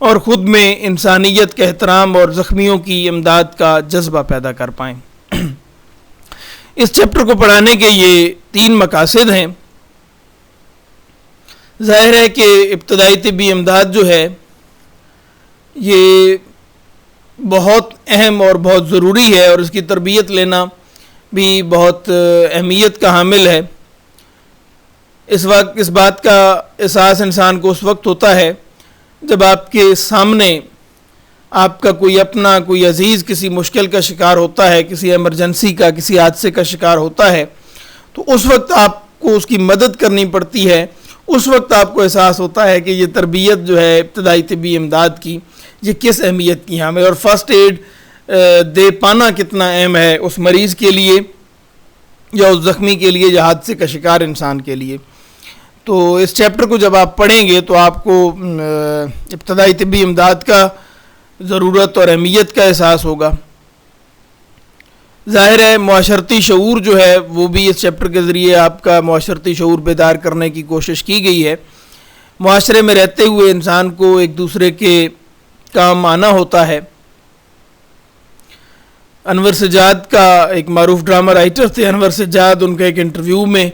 اور خود میں انسانیت کا احترام اور زخمیوں کی امداد کا جذبہ پیدا کر پائیں۔ اس چیپٹر کو پڑھانے کے یہ 3 مقاصد ہیں۔ ظاہر ہے کہ ابتدائی طبی امداد جو ہے یہ بہت اہم اور بہت ضروری ہے، اور اس کی تربیت لینا بھی بہت اہمیت کا حامل ہے۔ اس بات کا احساس انسان کو اس وقت ہوتا ہے جب آپ کے سامنے آپ کا کوئی اپنا، کوئی عزیز کسی مشکل کا شکار ہوتا ہے، کسی ایمرجنسی کا، کسی حادثے کا شکار ہوتا ہے، تو اس وقت آپ کو اس کی مدد کرنی پڑتی ہے۔ اس وقت آپ کو احساس ہوتا ہے کہ یہ تربیت جو ہے ابتدائی طبی امداد کی، یہ کس اہمیت کی حامل، اور فرسٹ ایڈ دے پانا کتنا اہم ہے اس مریض کے لیے یا اس زخمی کے لیے یا حادثے کا شکار انسان کے لیے۔ تو اس چیپٹر کو جب آپ پڑھیں گے تو آپ کو ابتدائی طبی امداد کا ضرورت اور اہمیت کا احساس ہوگا۔ ظاہر ہے معاشرتی شعور جو ہے وہ بھی اس چیپٹر کے ذریعے آپ کا معاشرتی شعور بیدار کرنے کی کوشش کی گئی ہے۔ معاشرے میں رہتے ہوئے انسان کو ایک دوسرے کے کام آنا ہوتا ہے۔ انور سجاد کا ایک معروف ڈرامہ رائٹر تھے انور سجاد، ان کا ایک انٹرویو میں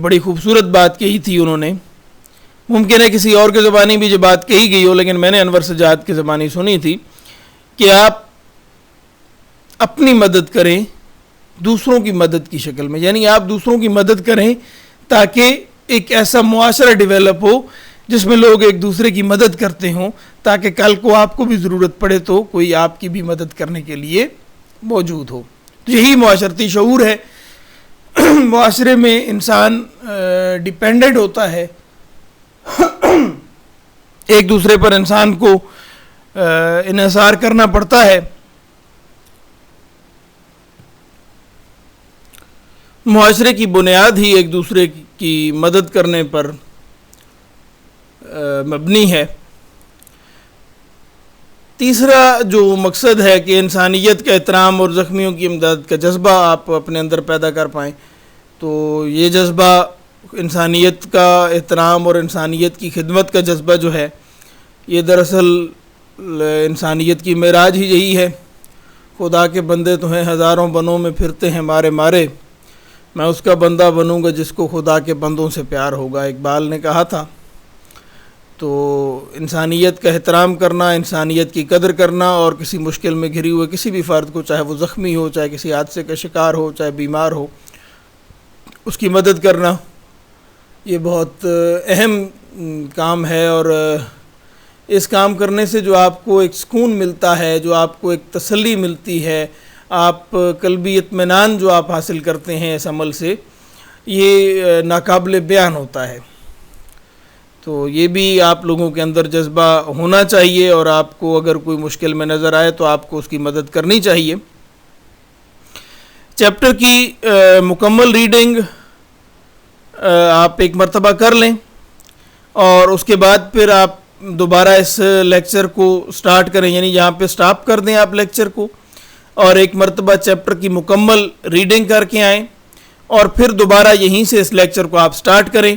بڑی خوبصورت بات کہی تھی انہوں نے۔ ممکن ہے کسی اور کے زبانی بھی جو بات کہی گئی ہو، لیکن میں نے انور سجاد کی زبانی سنی تھی کہ آپ اپنی مدد کریں دوسروں کی مدد کی شکل میں، یعنی آپ دوسروں کی مدد کریں تاکہ ایک ایسا معاشرہ ڈیولپ ہو جس میں لوگ ایک دوسرے کی مدد کرتے ہوں، تاکہ کل کو آپ کو بھی ضرورت پڑے تو کوئی آپ کی بھی مدد کرنے کے لیے موجود ہو۔ تو یہی معاشرتی شعور ہے۔ معاشرے میں انسان ڈیپینڈنٹ ہوتا ہے، ایک دوسرے پر انسان کو انحصار کرنا پڑتا ہے۔ معاشرے کی بنیاد ہی ایک دوسرے کی مدد کرنے پر مبنی ہے۔ تیسرا جو مقصد ہے کہ انسانیت کا احترام اور زخمیوں کی امداد کا جذبہ آپ اپنے اندر پیدا کر پائیں، تو یہ جذبہ انسانیت کا احترام اور انسانیت کی خدمت کا جذبہ جو ہے یہ دراصل انسانیت کی معراج ہی یہی ہے۔ خدا کے بندے تو ہیں ہزاروں بنوں میں پھرتے ہیں مارے مارے، میں اس کا بندہ بنوں گا جس کو خدا کے بندوں سے پیار ہوگا، اقبال نے کہا تھا۔ تو انسانیت کا احترام کرنا، انسانیت کی قدر کرنا، اور کسی مشکل میں گھری ہوئے کسی بھی فرد کو، چاہے وہ زخمی ہو، چاہے کسی حادثے کا شکار ہو، چاہے بیمار ہو، اس کی مدد کرنا، یہ بہت اہم کام ہے۔ اور اس کام کرنے سے جو آپ کو ایک سکون ملتا ہے، جو آپ کو ایک تسلی ملتی ہے، آپ قلبی اطمینان جو آپ حاصل کرتے ہیں اس عمل سے، یہ ناقابل بیان ہوتا ہے۔ تو یہ بھی آپ لوگوں کے اندر جذبہ ہونا چاہیے، اور آپ کو اگر کوئی مشکل میں نظر آئے تو آپ کو اس کی مدد کرنی چاہیے۔ چیپٹر کی مکمل ریڈنگ آپ ایک مرتبہ کر لیں، اور اس کے بعد پھر آپ دوبارہ اس لیکچر کو سٹارٹ کریں، یعنی یہاں پہ سٹاپ کر دیں آپ لیکچر کو، اور ایک مرتبہ چیپٹر کی مکمل ریڈنگ کر کے آئیں، اور پھر دوبارہ یہیں سے اس لیکچر کو آپ سٹارٹ کریں،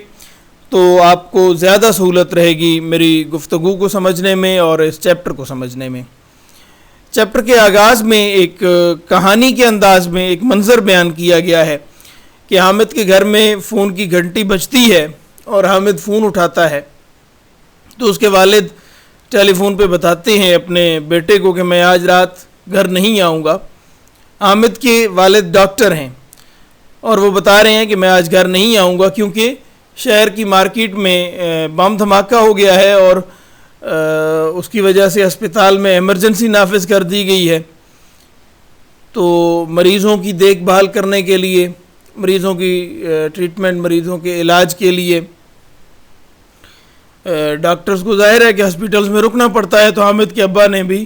تو آپ کو زیادہ سہولت رہے گی میری گفتگو کو سمجھنے میں اور اس چیپٹر کو سمجھنے میں۔ چیپٹر کے آغاز میں ایک کہانی کے انداز میں ایک منظر بیان کیا گیا ہے کہ حامد کے گھر میں فون کی گھنٹی بجتی ہے اور حامد فون اٹھاتا ہے، تو اس کے والد ٹیلی فون پہ بتاتے ہیں اپنے بیٹے کو کہ میں آج رات گھر نہیں آؤں گا۔ حامد کے والد ڈاکٹر ہیں اور وہ بتا رہے ہیں کہ میں آج گھر نہیں آؤں گا کیونکہ شہر کی مارکیٹ میں بم دھماکہ ہو گیا ہے، اور اس کی وجہ سے اسپتال میں ایمرجنسی نافذ کر دی گئی ہے۔ تو مریضوں کی دیکھ بھال کرنے کے لیے، مریضوں کی ٹریٹمنٹ، مریضوں کے علاج کے لیے ڈاکٹرز کو ظاہر ہے کہ ہاسپٹلز میں رکنا پڑتا ہے۔ تو حامد کے ابا نے بھی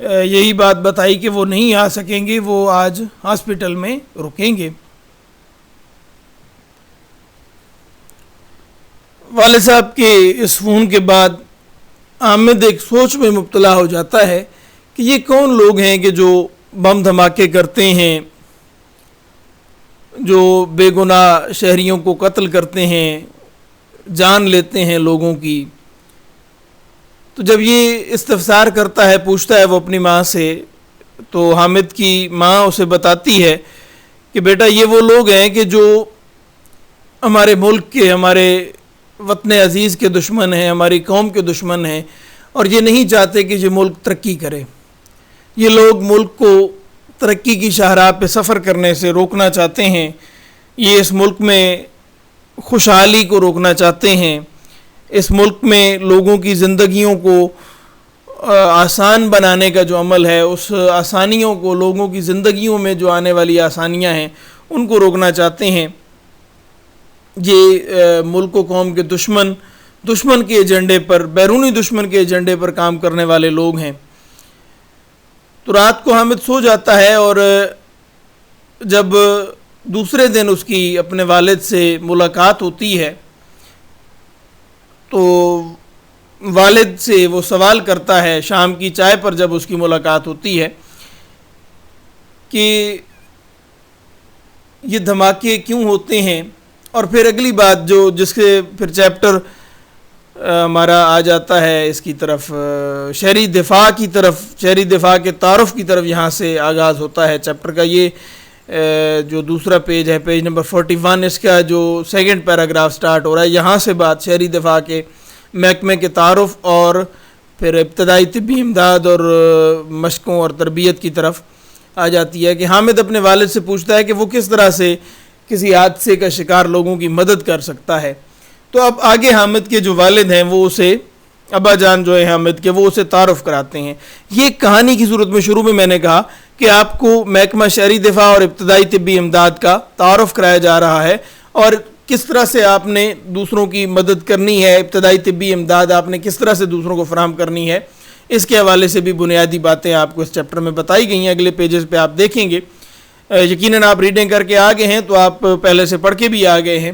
یہی بات بتائی کہ وہ نہیں آ سکیں گے، وہ آج ہاسپٹل میں رکیں گے۔ والد صاحب کے اس فون کے بعد حامد ایک سوچ میں مبتلا ہو جاتا ہے کہ یہ کون لوگ ہیں کہ جو بم دھماکے کرتے ہیں، جو بے گناہ شہریوں کو قتل کرتے ہیں، جان لیتے ہیں لوگوں کی۔ تو جب یہ استفسار کرتا ہے، پوچھتا ہے وہ اپنی ماں سے، تو حامد کی ماں اسے بتاتی ہے کہ بیٹا یہ وہ لوگ ہیں کہ جو ہمارے ملک کے، ہمارے وطن عزیز کے دشمن ہیں، ہماری قوم کے دشمن ہیں، اور یہ نہیں چاہتے کہ یہ ملک ترقی کرے. یہ لوگ ملک کو ترقی کی شاہراہ پہ سفر کرنے سے روکنا چاہتے ہیں. یہ اس ملک میں خوشحالی کو روکنا چاہتے ہیں. اس ملک میں لوگوں کی زندگیوں کو آسان بنانے کا جو عمل ہے، اس آسانیوں کو، لوگوں کی زندگیوں میں جو آنے والی آسانیاں ہیں ان کو روکنا چاہتے ہیں. یہ ملک و قوم کے دشمن کے ایجنڈے پر، بیرونی دشمن کے ایجنڈے پر کام کرنے والے لوگ ہیں. تو رات کو حامد سو جاتا ہے، اور جب دوسرے دن اس کی اپنے والد سے ملاقات ہوتی ہے تو والد سے وہ سوال کرتا ہے، شام کی چائے پر جب اس کی ملاقات ہوتی ہے، کہ یہ دھماکے کیوں ہوتے ہیں. اور پھر اگلی بات جو جس کے پھر چیپٹر ہمارا آ جاتا ہے اس کی طرف، شہری دفاع کی طرف، شہری دفاع کے تعارف کی طرف یہاں سے آغاز ہوتا ہے چیپٹر کا. یہ جو دوسرا پیج ہے، پیج نمبر 41، اس کا جو سیکنڈ پیراگراف سٹارٹ ہو رہا ہے، یہاں سے بات شہری دفاع کے محکمے کے تعارف اور پھر ابتدائی طبی امداد اور مشقوں اور تربیت کی طرف آ جاتی ہے. کہ حامد اپنے والد سے پوچھتا ہے کہ وہ کس طرح سے کسی حادثے کا شکار لوگوں کی مدد کر سکتا ہے. تو اب آگے حامد کے جو والد ہیں وہ اسے، ابا جان جو ہے حامد کے، وہ اسے تعارف کراتے ہیں. یہ کہانی کی صورت میں شروع میں میں نے کہا کہ آپ کو محکمہ شہری دفاع اور ابتدائی طبی امداد کا تعارف کرایا جا رہا ہے، اور کس طرح سے آپ نے دوسروں کی مدد کرنی ہے، ابتدائی طبی امداد آپ نے کس طرح سے دوسروں کو فراہم کرنی ہے، اس کے حوالے سے بھی بنیادی باتیں آپ کو اس چیپٹر میں بتائی گئی ہیں. اگلے پیجز پہ آپ دیکھیں گے. یقیناً آپ ریڈنگ کر کے آ گئے ہیں، تو آپ پہلے سے پڑھ کے بھی آ گئے ہیں.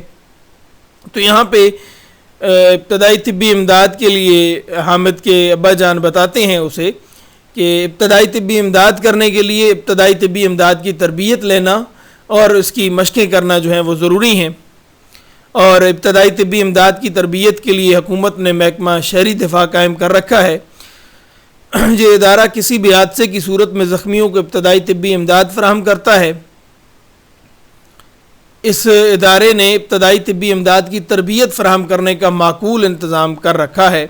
تو یہاں پہ ابتدائی طبی امداد کے لیے حامد کے ابا جان بتاتے ہیں اسے کہ ابتدائی طبی امداد کرنے کے لیے ابتدائی طبی امداد کی تربیت لینا اور اس کی مشقیں کرنا جو ہیں وہ ضروری ہیں. اور ابتدائی طبی امداد کی تربیت کے لیے حکومت نے محکمہ شہری دفاع قائم کر رکھا ہے. یہ ادارہ کسی بھی حادثے کی صورت میں زخمیوں کو ابتدائی طبی امداد فراہم کرتا ہے. اس ادارے نے ابتدائی طبی امداد کی تربیت فراہم کرنے کا معقول انتظام کر رکھا ہے،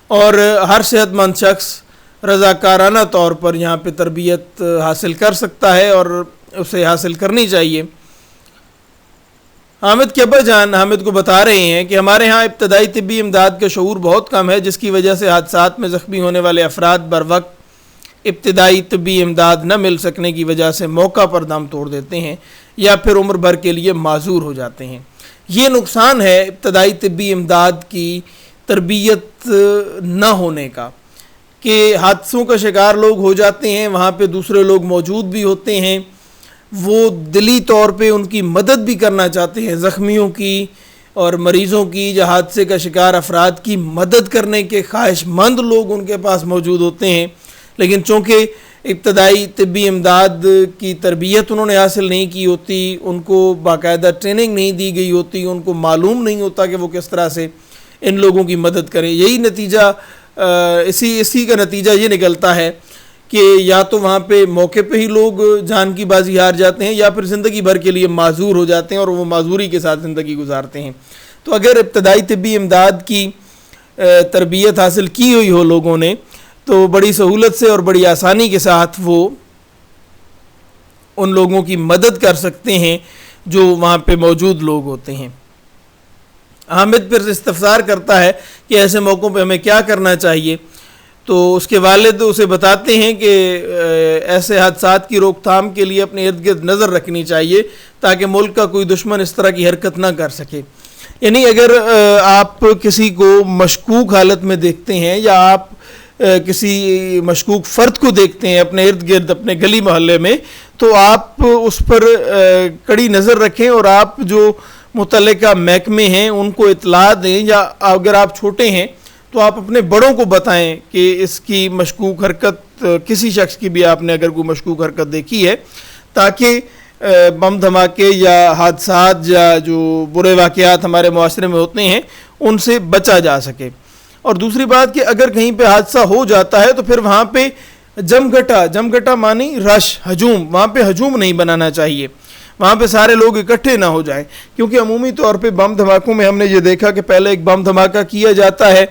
اور ہر صحت مند شخص رضاکارانہ طور پر یہاں پہ تربیت حاصل کر سکتا ہے اور اسے حاصل کرنی چاہیے. حامد کے ابا جان حامد کو بتا رہے ہیں کہ ہمارے ہاں ابتدائی طبی امداد کا شعور بہت کم ہے، جس کی وجہ سے حادثات میں زخمی ہونے والے افراد بر وقت ابتدائی طبی امداد نہ مل سکنے کی وجہ سے موقع پر دم توڑ دیتے ہیں یا پھر عمر بھر کے لیے معذور ہو جاتے ہیں. یہ نقصان ہے ابتدائی طبی امداد کی تربیت نہ ہونے کا، کہ حادثوں کا شکار لوگ ہو جاتے ہیں، وہاں پہ دوسرے لوگ موجود بھی ہوتے ہیں، وہ دلی طور پہ ان کی مدد بھی کرنا چاہتے ہیں، زخمیوں کی اور مریضوں کی یا حادثے کا شکار افراد کی مدد کرنے کے خواہش مند لوگ ان کے پاس موجود ہوتے ہیں، لیکن چونکہ ابتدائی طبی امداد کی تربیت انہوں نے حاصل نہیں کی ہوتی، ان کو باقاعدہ ٹریننگ نہیں دی گئی ہوتی، ان کو معلوم نہیں ہوتا کہ وہ کس طرح سے ان لوگوں کی مدد کریں. یہی نتیجہ اسی کا نتیجہ یہ نکلتا ہے کہ یا تو وہاں پہ موقع پہ ہی لوگ جان کی بازی ہار جاتے ہیں یا پھر زندگی بھر کے لیے معذور ہو جاتے ہیں اور وہ معذوری کے ساتھ زندگی گزارتے ہیں. تو اگر ابتدائی طبی امداد کی تربیت حاصل کی ہوئی ہو لوگوں نے، تو بڑی سہولت سے اور بڑی آسانی کے ساتھ وہ ان لوگوں کی مدد کر سکتے ہیں جو وہاں پہ موجود لوگ ہوتے ہیں. حامد پھر استفسار کرتا ہے کہ ایسے موقعوں پہ ہمیں کیا کرنا چاہیے. تو اس کے والد اسے بتاتے ہیں کہ ایسے حادثات کی روک تھام کے لیے اپنے ارد گرد نظر رکھنی چاہیے تاکہ ملک کا کوئی دشمن اس طرح کی حرکت نہ کر سکے. یعنی اگر آپ کسی کو مشکوک حالت میں دیکھتے ہیں یا آپ کسی مشکوک فرد کو دیکھتے ہیں اپنے ارد گرد اپنے گلی محلے میں، تو آپ اس پر کڑی نظر رکھیں اور آپ جو متعلقہ محکمے ہیں ان کو اطلاع دیں، یا اگر آپ چھوٹے ہیں تو آپ اپنے بڑوں کو بتائیں کہ اس کی مشکوک حرکت، کسی شخص کی بھی آپ نے اگر کوئی مشکوک حرکت دیکھی ہے، تاکہ بم دھماکے یا حادثات یا جو برے واقعات ہمارے معاشرے میں ہوتے ہیں ان سے بچا جا سکے. اور دوسری بات کہ اگر کہیں پہ حادثہ ہو جاتا ہے تو پھر وہاں پہ جمگھٹا مانی رش، ہجوم، وہاں پہ ہجوم نہیں بنانا چاہیے، وہاں پہ سارے لوگ اکٹھے نہ ہو جائیں، کیونکہ عمومی طور پہ بم دھماکوں میں ہم نے یہ دیکھا کہ پہلے ایک بم دھماکہ کیا جاتا ہے،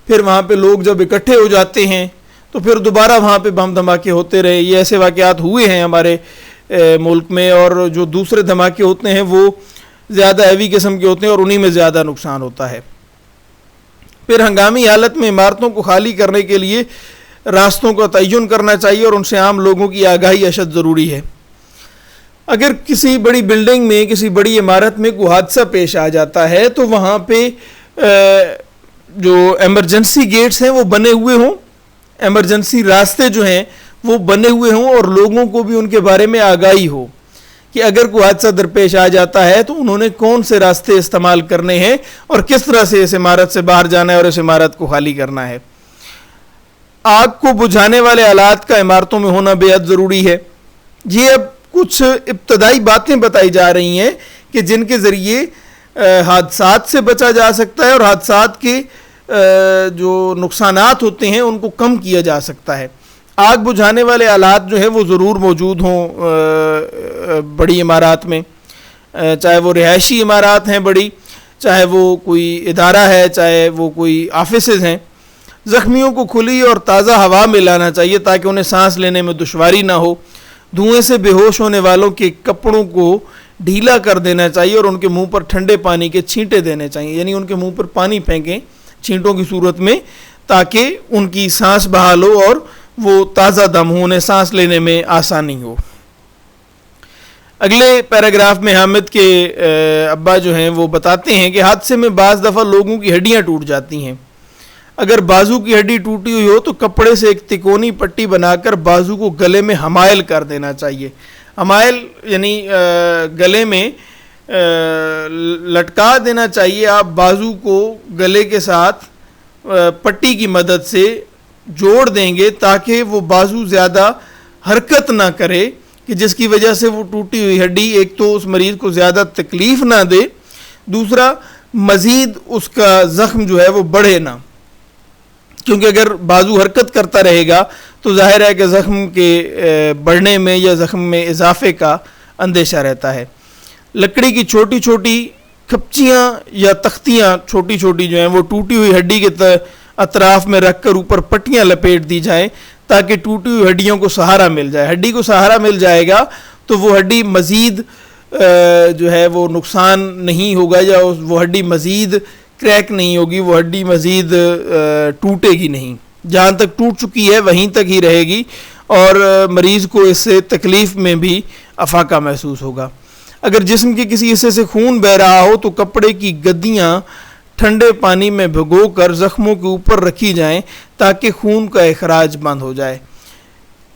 پھر وہاں پہ لوگ جب اکٹھے ہو جاتے ہیں تو پھر دوبارہ وہاں پہ بم دھماکے ہوتے رہے. یہ ایسے واقعات ہوئے ہیں ہمارے ملک میں، اور جو دوسرے دھماکے ہوتے ہیں وہ زیادہ ہیوی قسم کے ہوتے ہیں اور انہی میں زیادہ نقصان ہوتا ہے. پھر ہنگامی حالت میں عمارتوں کو خالی کرنے کے لیے راستوں کا تعین کرنا چاہیے اور ان سے عام لوگوں کی آگاہی اشد ضروری ہے. اگر کسی بڑی بلڈنگ میں، کسی بڑی عمارت میں کوئی حادثہ پیش آ جاتا ہے تو وہاں پہ جو ایمرجنسی گیٹس ہیں وہ بنے ہوئے ہوں، ایمرجنسی راستے جو ہیں وہ بنے ہوئے ہوں، اور لوگوں کو بھی ان کے بارے میں آگاہی ہو کہ اگر کوئی حادثہ درپیش آ جاتا ہے تو انہوں نے کون سے راستے استعمال کرنے ہیں اور کس طرح سے اس عمارت سے باہر جانا ہے اور اس عمارت کو خالی کرنا ہے. آگ کو بجھانے والے آلات کا عمارتوں میں ہونا بے حد ضروری ہے. یہ اب کچھ ابتدائی باتیں بتائی جا رہی ہیں کہ جن کے ذریعے حادثات سے بچا جا سکتا ہے اور حادثات کے جو نقصانات ہوتے ہیں ان کو کم کیا جا سکتا ہے. آگ بجھانے والے آلات جو ہے وہ ضرور موجود ہوں بڑی عمارات میں، چاہے وہ رہائشی عمارات ہیں بڑی، چاہے وہ کوئی ادارہ ہے، چاہے وہ کوئی آفیسز ہیں. زخمیوں کو کھلی اور تازہ ہوا میں لانا چاہیے تاکہ انہیں سانس لینے میں دشواری نہ ہو. دھوئیں سے بے ہوش ہونے والوں کے کپڑوں کو ڈھیلا کر دینا چاہیے اور ان کے منہ پر ٹھنڈے پانی کے چھینٹے دینے چاہیے، یعنی ان کے منہ پر پانی پھینکیں چھینٹوں کی صورت میں تاکہ ان کی سانس بحال ہو اور وہ تازہ دم ہو، انہیں سانس لینے میں آسانی ہو. اگلے پیراگراف میں حامد کے ابا جو ہیں وہ بتاتے ہیں کہ حادثے میں بعض دفعہ لوگوں کی ہڈیاں ٹوٹ جاتی ہیں. اگر بازو کی ہڈی ٹوٹی ہوئی ہو تو کپڑے سے ایک تکونی پٹی بنا کر بازو کو گلے میں حمائل کر دینا چاہیے. حمائل یعنی گلے میں لٹکا دینا چاہیے. آپ بازو کو گلے کے ساتھ پٹی کی مدد سے جوڑ دیں گے تاکہ وہ بازو زیادہ حرکت نہ کرے کہ جس کی وجہ سے وہ ٹوٹی ہوئی ہڈی ایک تو اس مریض کو زیادہ تکلیف نہ دے، دوسرا مزید اس کا زخم جو ہے وہ بڑھے نہ، کیونکہ اگر بازو حرکت کرتا رہے گا تو ظاہر ہے کہ زخم کے بڑھنے میں یا زخم میں اضافے کا اندیشہ رہتا ہے. لکڑی کی چھوٹی چھوٹی کھپچیاں یا تختیاں چھوٹی چھوٹی جو ہیں وہ ٹوٹی ہوئی ہڈی کے اطراف میں رکھ کر اوپر پٹیاں لپیٹ دی جائیں تاکہ ٹوٹی ہوئی ہڈیوں کو سہارا مل جائے. ہڈی کو سہارا مل جائے گا تو وہ ہڈی مزید جو ہے وہ نقصان نہیں ہوگا یا وہ ہڈی مزید کریک نہیں ہوگی، وہ ہڈی مزید ٹوٹے گی نہیں. جہاں تک ٹوٹ چکی ہے وہیں تک ہی رہے گی اور مریض کو اس سے تکلیف میں بھی افاقہ محسوس ہوگا. اگر جسم کے کسی حصے سے خون بہہ رہا ہو تو کپڑے کی گدیاں ٹھنڈے پانی میں بھگو کر زخموں کے اوپر رکھی جائیں تاکہ خون کا اخراج بند ہو جائے.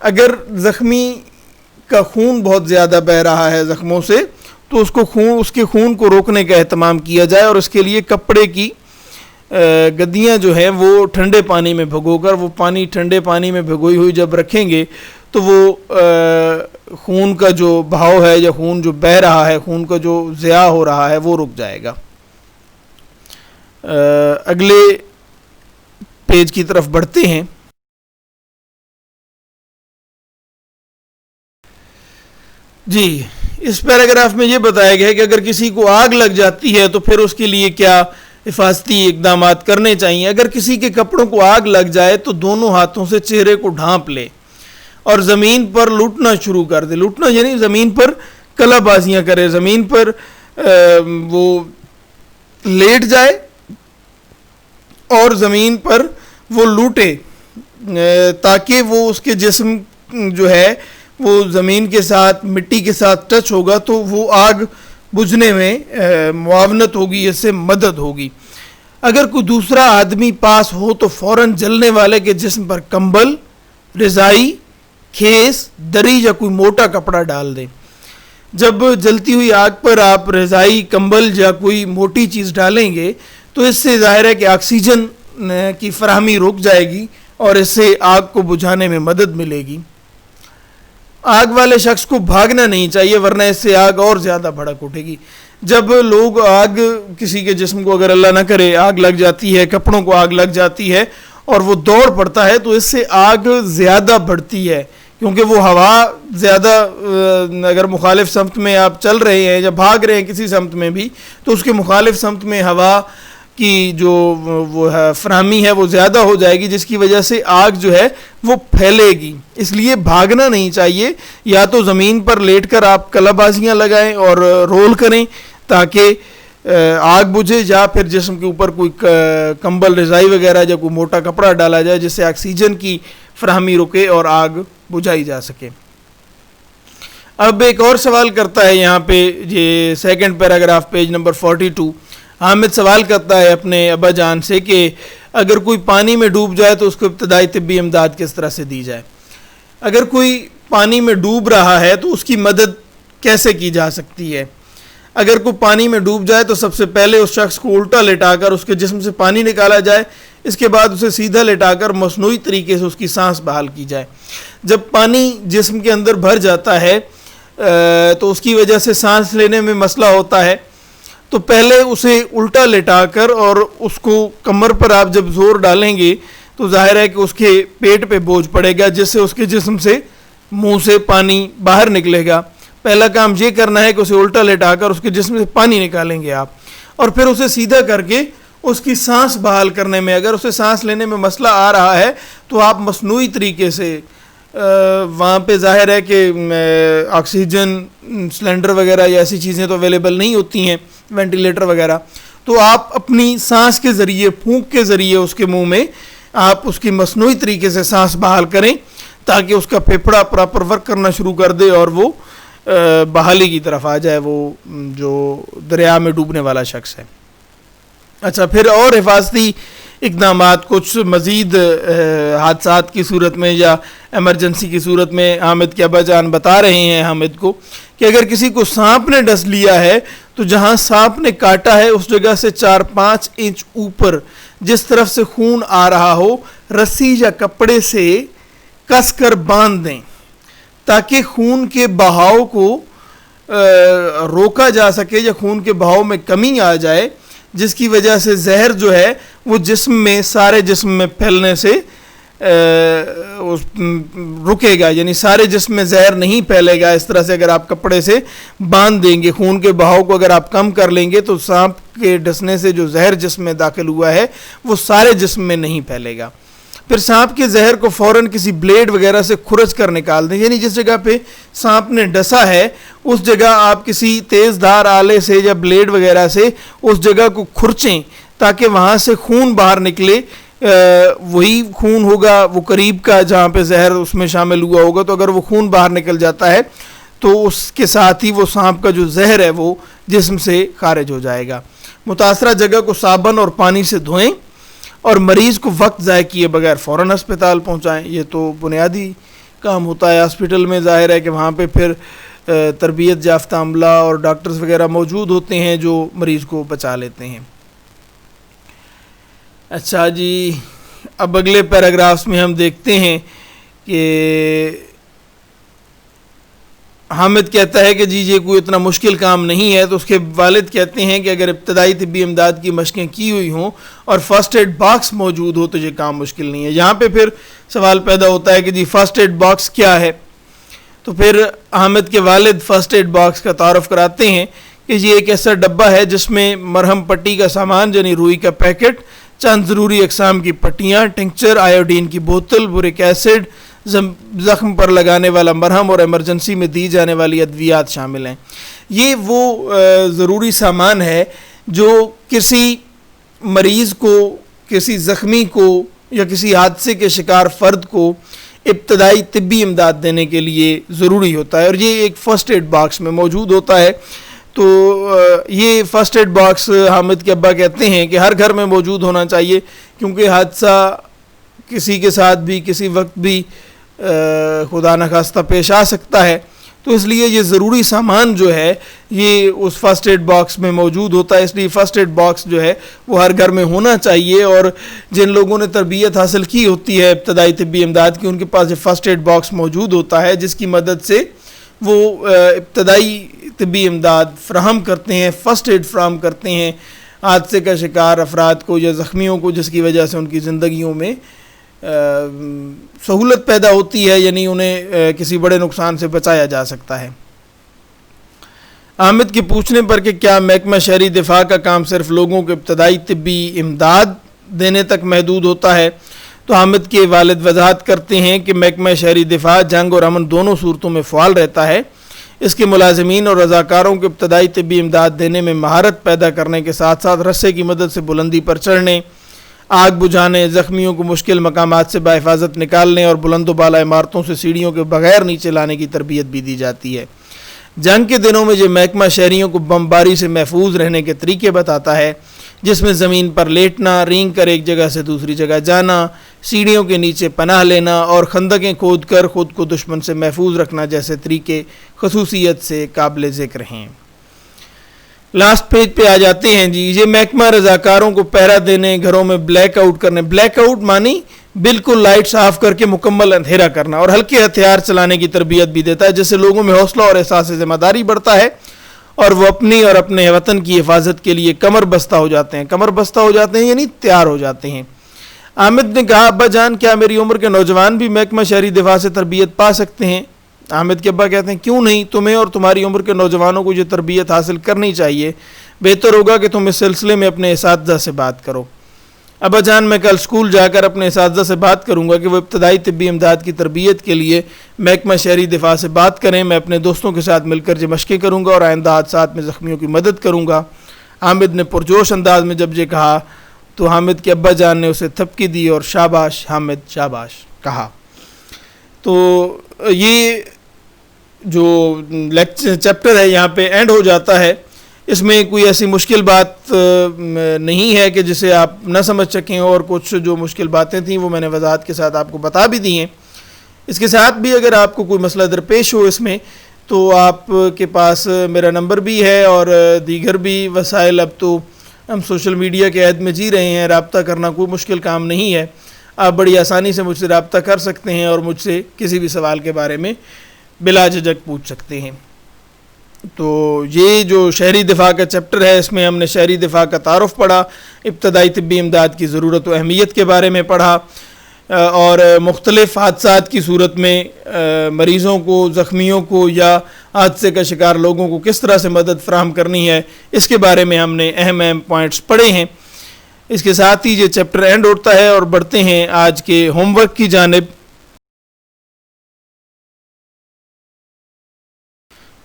اگر زخمی کا خون بہت زیادہ بہہ رہا ہے زخموں سے تو اس کے خون کو روکنے کا اہتمام کیا جائے اور اس کے لیے کپڑے کی گدیاں جو ہیں وہ ٹھنڈے پانی میں بھگو کر، وہ پانی ٹھنڈے پانی میں بھگوئی ہوئی جب رکھیں گے تو وہ خون کا جو بہاؤ ہے یا خون جو بہہ رہا ہے، خون کا جو ضیاع ہو رہا ہے وہ رک جائے گا. اگلے پیج کی طرف بڑھتے ہیں. جی، اس پیراگراف میں یہ بتایا گیا ہے کہ اگر کسی کو آگ لگ جاتی ہے تو پھر اس کے لیے کیا حفاظتی اقدامات کرنے چاہیے. اگر کسی کے کپڑوں کو آگ لگ جائے تو دونوں ہاتھوں سے چہرے کو ڈھانپ لے اور زمین پر لوٹنا شروع کر دے. لوٹنا یعنی زمین پر کلا بازیاں کرے، زمین پر وہ لیٹ جائے اور زمین پر وہ لوٹے تاکہ وہ اس کے جسم جو ہے وہ زمین کے ساتھ، مٹی کے ساتھ ٹچ ہوگا تو وہ آگ بجھنے میں معاونت ہوگی، اس سے مدد ہوگی. اگر کوئی دوسرا آدمی پاس ہو تو فوراً جلنے والے کے جسم پر کمبل، رضائی، کھیس، دری یا کوئی موٹا کپڑا ڈال دیں. جب جلتی ہوئی آگ پر آپ رضائی، کمبل یا کوئی موٹی چیز ڈالیں گے تو اس سے ظاہر ہے کہ آکسیجن کی فراہمی رک جائے گی اور اس سے آگ کو بجھانے میں مدد ملے گی. آگ والے شخص کو بھاگنا نہیں چاہیے ورنہ اس سے آگ اور زیادہ بھڑک اٹھے گی. جب لوگ آگ کسی کے جسم کو اگر اللہ نہ کرے آگ لگ جاتی ہے, کپڑوں کو آگ لگ جاتی ہے اور وہ دوڑ پڑتا ہے تو اس سے آگ زیادہ بڑھتی ہے, کیونکہ وہ ہوا زیادہ اگر مخالف سمت میں آپ چل رہے ہیں یا بھاگ رہے ہیں کسی سمت میں بھی تو اس کے مخالف سمت میں ہوا کی جو وہ فراہمی ہے وہ زیادہ ہو جائے گی, جس کی وجہ سے آگ جو ہے وہ پھیلے گی. اس لیے بھاگنا نہیں چاہیے, یا تو زمین پر لیٹ کر آپ کلا بازیاں لگائیں اور رول کریں تاکہ آگ بجھے, یا پھر جسم کے اوپر کوئی کمبل رضائی وغیرہ یا کوئی موٹا کپڑا ڈالا جائے جس سے آکسیجن کی فراہمی رکے اور آگ بجھائی جا سکے. اب ایک اور سوال کرتا ہے یہاں پہ, یہ second paragraph page number 42. Hamid سوال کرتا ہے اپنے ابا جان سے کہ اگر کوئی پانی میں ڈوب جائے تو اس کو ابتدائی طبی امداد کس طرح سے دی جائے. اگر کوئی پانی میں ڈوب رہا ہے تو اس کی مدد کیسے کی جا سکتی ہے. اگر کوئی پانی میں ڈوب جائے تو سب سے پہلے اس شخص کو الٹا لٹا کر اس کے جسم سے پانی نکالا جائے, اس کے بعد اسے سیدھا لٹا کر مصنوعی طریقے سے اس کی سانس بحال کی جائے. جب پانی جسم کے اندر بھر جاتا ہے تو اس کی وجہ سے سانس لینے میں مسئلہ ہوتا ہے, تو پہلے اسے الٹا لٹا کر اور اس کو کمر پر آپ جب زور ڈالیں گے تو ظاہر ہے کہ اس کے پیٹ پہ بوجھ پڑے گا, جس سے اس کے جسم سے منہ سے پانی باہر نکلے گا. پہلا کام یہ کرنا ہے کہ اسے الٹا لٹا کر اس کے جسم سے پانی نکالیں گے آپ, اور پھر اسے سیدھا کر کے اس کی سانس بحال کرنے میں, اگر اسے سانس لینے میں مسئلہ آ رہا ہے تو آپ مصنوعی طریقے سے وہاں پہ ظاہر ہے کہ آکسیجن سلنڈر وغیرہ یا ایسی چیزیں تو اویلیبل نہیں ہوتی ہیں, وینٹیلیٹر وغیرہ, تو آپ اپنی سانس کے ذریعے, پھونک کے ذریعے اس کے منہ میں آپ اس کی مصنوعی طریقے سے سانس بحال کریں تاکہ اس کا پھیپھڑا پراپر ورک کرنا شروع کر دے اور وہ بحالی کی طرف آ جائے, وہ جو دریا میں ڈوبنے والا شخص ہے. اچھا, پھر اور حفاظتی اقدامات کچھ مزید حادثات کی صورت میں یا ایمرجنسی کی صورت میں حامد کے ابا جان بتا رہے ہیں حامد کو کہ اگر کسی کو سانپ نے ڈس لیا ہے تو جہاں سانپ نے کاٹا ہے اس جگہ سے 4-5 انچ اوپر جس طرف سے خون آ رہا ہو رسی یا کپڑے سے کس کر باندھ دیں تاکہ خون کے بہاؤ کو روکا جا سکے یا خون کے بہاؤ میں کمی آ جائے, جس کی وجہ سے زہر جو ہے وہ جسم میں, سارے جسم میں پھیلنے سے رکے گا, یعنی سارے جسم میں زہر نہیں پھیلے گا. اس طرح سے اگر آپ کپڑے سے باندھ دیں گے, خون کے بہاؤ کو اگر آپ کم کر لیں گے تو سانپ کے ڈسنے سے جو زہر جسم میں داخل ہوا ہے وہ سارے جسم میں نہیں پھیلے گا. پھر سانپ کے زہر کو فوراً کسی بلیڈ وغیرہ سے کھرچ کر نکال دیں, یعنی جس جگہ پہ سانپ نے ڈسا ہے اس جگہ آپ کسی تیز دھار آلے سے یا بلیڈ وغیرہ سے اس جگہ کو کھرچیں تاکہ وہاں سے خون باہر نکلے. وہی خون ہوگا وہ قریب کا جہاں پہ زہر اس میں شامل ہوا ہوگا, تو اگر وہ خون باہر نکل جاتا ہے تو اس کے ساتھ ہی وہ سانپ کا جو زہر ہے وہ جسم سے خارج ہو جائے گا. متاثرہ جگہ کو صابن اور پانی سے دھوئیں اور مریض کو وقت ضائع کیے بغیر فوراً ہسپتال پہنچائیں. یہ تو بنیادی کام ہوتا ہے ہاسپٹل میں, ظاہر ہے کہ وہاں پہ پھر تربیت یافتہ عملہ اور ڈاکٹرز وغیرہ موجود ہوتے ہیں جو مریض کو بچا لیتے ہیں. اچھا جی, اب اگلے پیراگرافس میں ہم دیکھتے ہیں کہ حامد کہتا ہے کہ جی یہ کوئی اتنا مشکل کام نہیں ہے, تو اس کے والد کہتے ہیں کہ اگر ابتدائی طبی امداد کی مشقیں کی ہوئی ہوں اور فرسٹ ایڈ باکس موجود ہو تو یہ کام مشکل نہیں ہے. یہاں پہ پھر سوال پیدا ہوتا ہے کہ جی فرسٹ ایڈ باکس کیا ہے, تو پھر حامد کے والد فرسٹ ایڈ باکس کا تعارف کراتے ہیں کہ یہ ایک ایسا ڈبہ ہے جس میں مرہم پٹی کا سامان یعنی روئی کا پیکٹ, چند ضروری اقسام کی پٹیاں, ٹنکچر, آیوڈین کی بوتل, بورک ایسڈ, زخم پر لگانے والا مرہم اور ایمرجنسی میں دی جانے والی ادویات شامل ہیں. یہ وہ ضروری سامان ہے جو کسی مریض کو, کسی زخمی کو یا کسی حادثے کے شکار فرد کو ابتدائی طبی امداد دینے کے لیے ضروری ہوتا ہے, اور یہ ایک فرسٹ ایڈ باکس میں موجود ہوتا ہے. تو یہ فرسٹ ایڈ باکس حامد کے ابا کہتے ہیں کہ ہر گھر میں موجود ہونا چاہیے, کیونکہ حادثہ کسی کے ساتھ بھی کسی وقت بھی خدا نخواستہ پیش آ سکتا ہے, تو اس لیے یہ ضروری سامان جو ہے یہ اس فرسٹ ایڈ باکس میں موجود ہوتا ہے. اس لیے فرسٹ ایڈ باکس جو ہے وہ ہر گھر میں ہونا چاہیے, اور جن لوگوں نے تربیت حاصل کی ہوتی ہے ابتدائی طبی امداد کی ان کے پاس یہ فرسٹ ایڈ باکس موجود ہوتا ہے, جس کی مدد سے وہ ابتدائی طبی امداد فراہم کرتے ہیں، فرسٹ ایڈ فراہم کرتے ہیں حادثے کا شکار افراد کو یا زخمیوں کو، جس کی وجہ سے ان کی زندگیوں میں سہولت پیدا ہوتی ہے، یعنی انہیں کسی بڑے نقصان سے بچایا جا سکتا ہے۔ حامد کے پوچھنے پر کہ کیا محکمہ شہری دفاع کا کام صرف لوگوں کو ابتدائی طبی امداد دینے تک محدود ہوتا ہے، تو حامد کے والد وضاحت کرتے ہیں کہ محکمہ شہری دفاع جنگ اور امن دونوں صورتوں میں فعال رہتا ہے۔ اس کے ملازمین اور رضاکاروں کو ابتدائی طبی امداد دینے میں مہارت پیدا کرنے کے ساتھ ساتھ رسے کی مدد سے بلندی پر چڑھنے، آگ بجھانے، زخمیوں کو مشکل مقامات سے بحفاظت نکالنے اور بلند و بالا عمارتوں سے سیڑھیوں کے بغیر نیچے لانے کی تربیت بھی دی جاتی ہے۔ جنگ کے دنوں میں یہ محکمہ شہریوں کو بمباری سے محفوظ رہنے کے طریقے بتاتا ہے، جس میں زمین پر لیٹنا، رینگ کر ایک جگہ سے دوسری جگہ جانا، سیڑھیوں کے نیچے پناہ لینا اور خندقیں کھود کر خود کو دشمن سے محفوظ رکھنا جیسے طریقے خصوصیت سے قابل ذکر ہیں۔ لاسٹ پیج پہ آ جاتے ہیں جی۔ یہ محکمہ رضاکاروں کو پہرا دینے، گھروں میں بلیک آؤٹ کرنے، بلیک آؤٹ مانی بالکل لائٹس آف کر کے مکمل اندھیرا کرنا، اور ہلکے ہتھیار چلانے کی تربیت بھی دیتا ہے، جس سے لوگوں میں حوصلہ اور احساس ذمہ داری بڑھتا ہے اور وہ اپنی اور اپنے وطن کی حفاظت کے لیے کمر بستہ ہو جاتے ہیں۔ کمر بستہ ہو جاتے ہیں یعنی تیار ہو جاتے ہیں۔ حامد نے کہا ابا جان کیا میری عمر کے نوجوان بھی محکمہ شہری دفاع سے تربیت پا سکتے ہیں؟ حامد کے ابا کہتے ہیں کیوں نہیں، تمہیں اور تمہاری عمر کے نوجوانوں کو یہ تربیت حاصل کرنی چاہیے، بہتر ہوگا کہ تم اس سلسلے میں اپنے اساتذہ سے بات کرو۔ ابا جان میں کل اسکول جا کر اپنے اساتذہ سے بات کروں گا کہ وہ ابتدائی طبی امداد کی تربیت کے لیے محکمہ شہری دفاع سے بات کریں۔ میں اپنے دوستوں کے ساتھ مل کر یہ مشقیں کروں گا اور آئندہ حادثات میں زخمیوں کی مدد کروں گا۔ حامد نے پرجوش انداز میں جب یہ کہا تو حامد کے ابا جان نے اسے تھپکی دی اور شاباش حامد شاباش کہا۔ تو یہ جو لیکچر چیپٹر ہے یہاں پہ اینڈ ہو جاتا ہے۔ اس میں کوئی ایسی مشکل بات نہیں ہے کہ جسے آپ نہ سمجھ سکیں، اور کچھ جو مشکل باتیں تھیں وہ میں نے وضاحت کے ساتھ آپ کو بتا بھی دی ہیں۔ اس کے ساتھ بھی اگر آپ کو کوئی مسئلہ درپیش ہو اس میں، تو آپ کے پاس میرا نمبر بھی ہے اور دیگر بھی وسائل، اب تو ہم سوشل میڈیا کے عہد میں جی رہے ہیں، رابطہ کرنا کوئی مشکل کام نہیں ہے۔ آپ بڑی آسانی سے مجھ سے رابطہ کر سکتے ہیں اور مجھ سے کسی بھی سوال کے بارے میں بلا جھجک پوچھ سکتے ہیں۔ تو یہ جو شہری دفاع کا چیپٹر ہے، اس میں ہم نے شہری دفاع کا تعارف پڑھا، ابتدائی طبی امداد کی ضرورت و اہمیت کے بارے میں پڑھا، اور مختلف حادثات کی صورت میں مریضوں کو، زخمیوں کو یا حادثے کا شکار لوگوں کو کس طرح سے مدد فراہم کرنی ہے، اس کے بارے میں ہم نے اہم پوائنٹس پڑھے ہیں۔ اس کے ساتھ ہی یہ چیپٹر اینڈ ہوتا ہے اور بڑھتے ہیں آج کے ہوم ورک کی جانب۔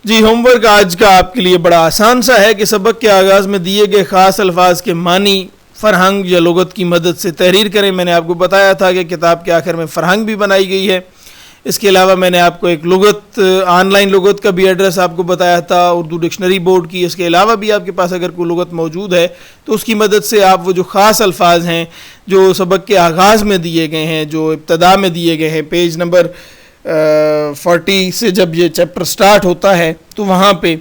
جی ہوم ورک آج کا آپ کے لیے بڑا آسان سا ہے کہ سبق کے آغاز میں دیے گئے خاص الفاظ کے معنی فرہنگ یا لغت کی مدد سے تحریر کریں۔ میں نے آپ کو بتایا تھا کہ کتاب کے آخر میں فرہنگ بھی بنائی گئی ہے۔ اس کے علاوہ میں نے آپ کو ایک لغت، آن لائن لغت کا بھی ایڈریس آپ کو بتایا تھا، اردو ڈکشنری بورڈ کی۔ اس کے علاوہ بھی آپ کے پاس اگر کوئی لغت موجود ہے تو اس کی مدد سے آپ وہ جو خاص الفاظ ہیں جو سبق کے آغاز میں دیے گئے ہیں، جو ابتدا میں دیے گئے ہیں، پیج نمبر 40 سے جب یہ چیپٹر سٹارٹ ہوتا ہے تو وہاں پہ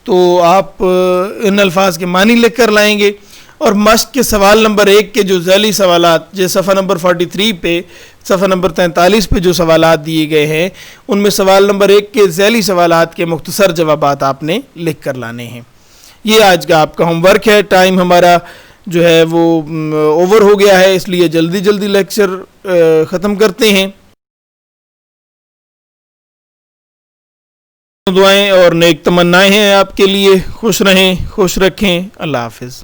تو آپ ان الفاظ کے معنی لکھ کر لائیں گے، اور مشق کے سوال نمبر 1 کے جو ذیلی سوالات، جو صفحہ نمبر 43 پہ، صفحہ نمبر 43 پہ جو سوالات دیے گئے ہیں، ان میں سوال نمبر 1 کے ذیلی سوالات کے مختصر جوابات آپ نے لکھ کر لانے ہیں۔ یہ آج کا آپ کا ہوم ورک ہے۔ ٹائم ہمارا جو ہے وہ اوور ہو گیا ہے، اس لیے جلدی جلدی لیکچر ختم کرتے ہیں۔ دعائیں اور نیک تمنائیں ہیں آپ کے لیے۔ خوش رہیں، خوش رکھیں۔ اللہ حافظ۔